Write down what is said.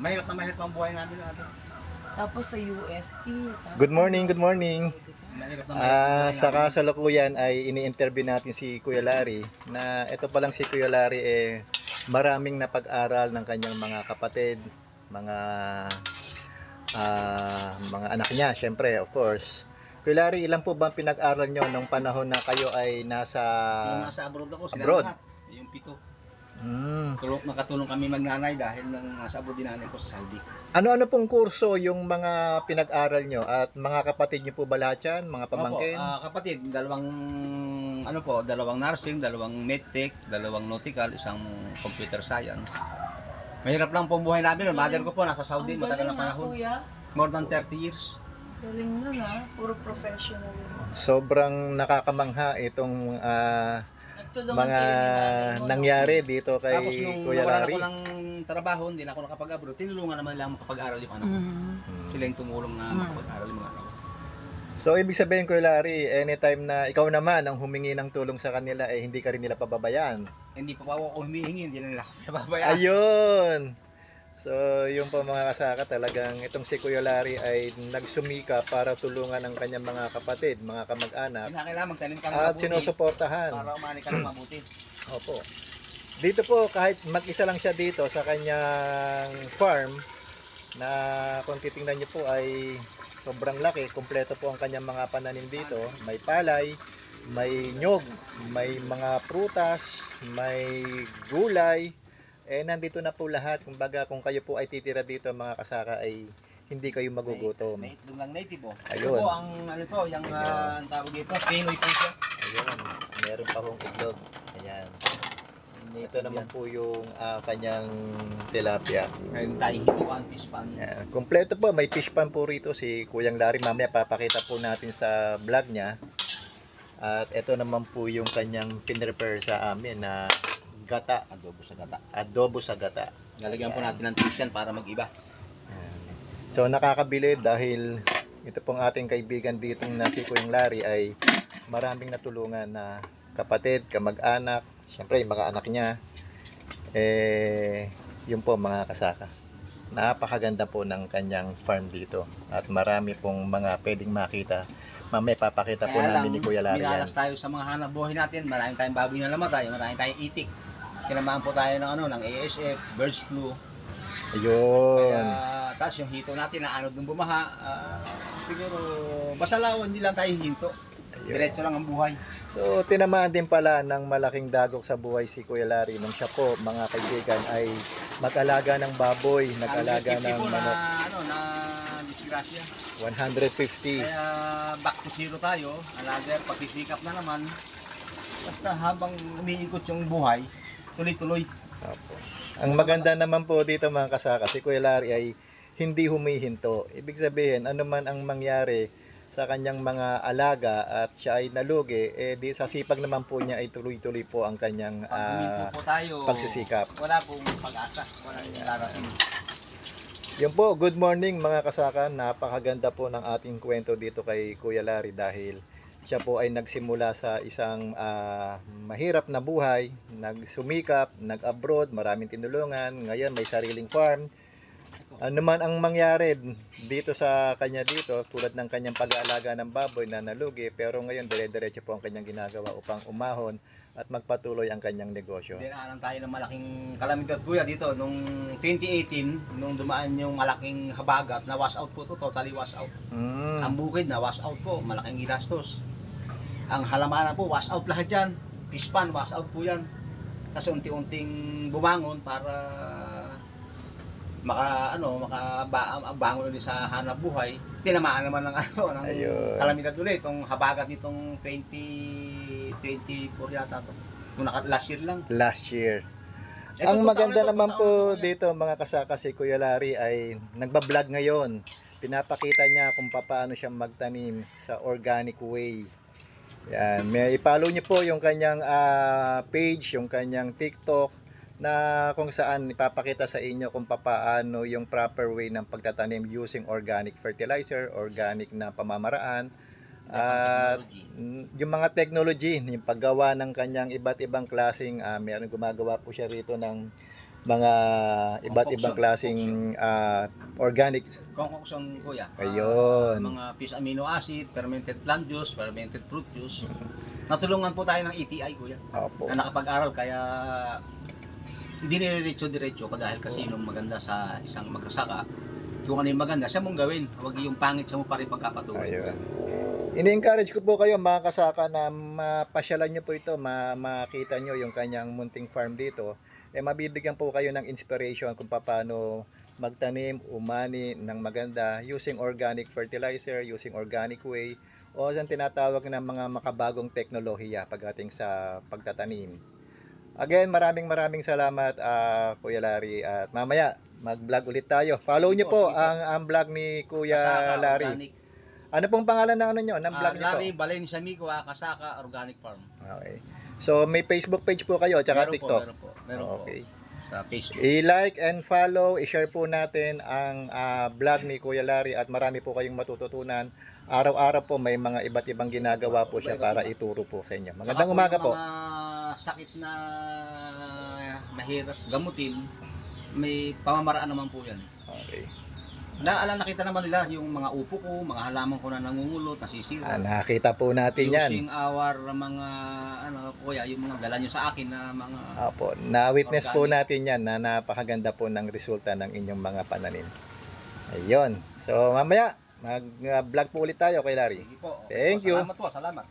Mahirap na mahirap ang buhay namin natin. Tapos sa UST. Good morning, good morning. Mahirap na mahirap ang buhay Sa namin. kasalukuyan ay ini-interview natin si Kuya Larry na ito pa lang si Kuya Larry maraming napag-aral ng kanyang mga kapatid, mga anak niya, syempre, of course. Kuya Larry, ilan po ba ang pinag-aral nyo nung panahon na kayo ay nasa Yung nasa abroad ako, sila abroad? lahat. Yung pito. Hmm. Nakatulong kami magnanay dahil nang nasa abroad din nanay ko sa Saudi. Ano-ano pong kurso yung mga pinag-aral nyo at mga kapatid nyo po ba lahat yan? Mga pamangkin? Opo, kapatid, dalawang nursing, dalawang medtech, dalawang nautical, isang computer science. Mahirap lang po ang buhay namin. Mother ko po nasa Saudi, matagal na panahon. Kuya. More than 30 years. Galing nun Puro professional. Sobrang nakakamangha itong Nagtulungan mga kayo ni nanay mo, no? nangyari dito kay Tapos nung Kuya nawalan Larry. ako ng trabaho, hindi na ako nakapag-abroad, tinulungan naman lang makapag-aral yung anak ko. Sila yung tumulong na makapag-aral yung mga anak ko. So, ibig sabihin, Kuya Larry, anytime na ikaw naman ang humingi ng tulong sa kanila, hindi ka rin nila pababayaan. Hindi pa ako humihingi, hindi na nila ako pinababayaan. Ayun! So, yung po mga kasaka, talagang itong si Kuya Larry ay nagsumika para tulungan ang kanyang mga kapatid, mga kamag-anak, Kailangan magtanim ka ng at mabuti sinusuportahan. para umani ka ng mabuti. Opo. Dito po, kahit mag-isa lang siya dito sa kanyang farm, na kung titingnan niyo po ay sobrang laki, kumpleto po ang kanyang mga pananim dito. May palay, may nyog, may mga prutas, may gulay. Nandito na po lahat. Kumbaga, kung kayo po ay titira dito mga kasaka ay hindi kayo magugutom. May itlog ng native oh. Ayun. Ito po ang ano to, yung ang tawag dito, Pinoy po siya. Ayun, meron pa hong itlog. Ayan. Ito naman po yung kanyang tilapia. Ayun tayo hituan, fish pan. Ayan. Kompleto po, may fish pan po rito si Kuyang Larry. Mamaya papakita po natin sa vlog niya. At ito naman po yung kanyang pinrepare sa amin na gata. Adobo sa gata. Adobo sa gata. Lalagyan po natin ng tuition para mag-iba. So nakakabilib dahil ito pong ating kaibigan dito na si Kuyang Larry ay maraming natulungan na kapatid, kamag-anak, syempre yung mga anak niya. Yun po mga kasaka. Napakaganda po ng kanyang farm dito at marami pong mga pwedeng makita. Mamaya papakita po namin ni Kuya Larry yan. Minalas tayo sa mga hanap buhay natin. Maraming tayong baboy na namatay, maraming tayong itik. Tinamaan po tayo ng ASF, birds flu. Ayun. Kaya tapos yung hito natin na anod ng bumaha, siguro basta lang hindi lang tayo hinto. Diretso lang ang buhay. So tinamaan din pala ng malaking dagok sa buhay si Kuya Larry nung siya po mga kaibigan ay mag-alaga ng baboy, nag-alaga ng manok. Na disgrasya. 150. Kaya back to zero tayo. Another pagsisikap na naman. Basta habang umiikot yung buhay, tuloy-tuloy. Opo. Ang maganda naman po dito mga kasaka, si Kuya Larry ay hindi humihinto. Ibig sabihin, ano man ang mangyari sa kanyang mga alaga at siya ay nalugi, di sa sipag naman po niya ay tuloy-tuloy po ang kanyang Pag huminto po tayo, pagsisikap. wala pong pag-asa. Wala yung darating. Yun po, good morning mga kasaka. Napakaganda po ng ating kwento dito kay Kuya Larry dahil siya po ay nagsimula sa isang mahirap na buhay, nagsumikap, nag-abroad, maraming tinulungan, ngayon may sariling farm. Ano man ang mangyari dito sa kanya dito, tulad ng kanyang pag-aalaga ng baboy na nalugi, pero ngayon dire-diretso po ang kanyang ginagawa upang umahon at magpatuloy ang kanyang negosyo. Dinaanan tayo ng malaking kalamidad kuya dito nung 2018 nung dumaan yung malaking habagat na wash out po to, totally wash out. Ang bukid na wash out po, malaking ginastos. Ang halamanan po wash out lahat yan. Fish pan wash out po yan. Kasi unti-unting bumangon para makabangon ulit sa hanap buhay. Tinamaan naman ng ng Ayun. kalamidad ulit itong habagat nitong 2024 yata to. Kung last year lang. Last year. Ito, Ang maganda taon na to, naman taon po na to, kuya. dito mga kasaka si Kuya Larry ay nagbablog ngayon. Pinapakita niya kung paano siya magtanim sa organic way. Yan, may i-follow niyo po yung kanyang page, yung kanyang TikTok na kung saan ipapakita sa inyo kung paano yung proper way ng pagtatanim using organic fertilizer, organic na pamamaraan. At yung mga technology, yung paggawa ng kanyang iba't ibang klaseng, meron gumagawa po siya rito ng mga iba't Concoction, ibang klaseng organic. Concoction kuya. Ayun. Mga fish amino acid, fermented plant juice, fermented fruit juice. Natulungan po tayo ng ETI kuya. Opo. Na nakapag-aral kaya hindi diretso dahil kasi nung maganda sa isang magsasaka, kung ano yung maganda, siya mong gawin. Huwag yung pangit siya mo pa rin pagkapatuloy. Ayun. Ini-encourage ko po kayo mga kasaka na mapasyalan nyo po ito, makita nyo yung kanyang munting farm dito. Mabibigyan po kayo ng inspiration kung paano magtanim, umani ng maganda using organic fertilizer, using organic way, o ang tinatawag ng mga makabagong teknolohiya pagdating sa pagtatanim. Again, maraming salamat Kuya Larry, at mamaya mag-vlog ulit tayo. Follow nyo po ang vlog ni Kuya Kasaka Larry. Organic. Ano pong pangalan ng ng vlog nito? Larry Valencia Mico, Kasaka Organic Farm. Okay. So may Facebook page po kayo at saka Meron TikTok. Meron po. Okay. Sa Facebook. I-like and follow, i-share po natin ang vlog ni Kuya Larry at marami po kayong matututunan. Araw-araw po may mga iba't ibang ginagawa po siya para ituro po sa inyo. Magandang umaga po. Mga sakit na mahirap gamutin, may pamamaraan naman po yan. Okay. Nakita naman nila yung mga upo ko, mga halaman ko na nangungulot, nasisira. Nakita po natin yan. Using our mga kuya, yung mga dala nyo sa akin na mga Opo, na-witness po natin yan na napakaganda po ng resulta ng inyong mga pananim. Ayun. So mamaya mag-vlog po ulit tayo kay Larry. Sige po. Thank you. Salamat po, salamat.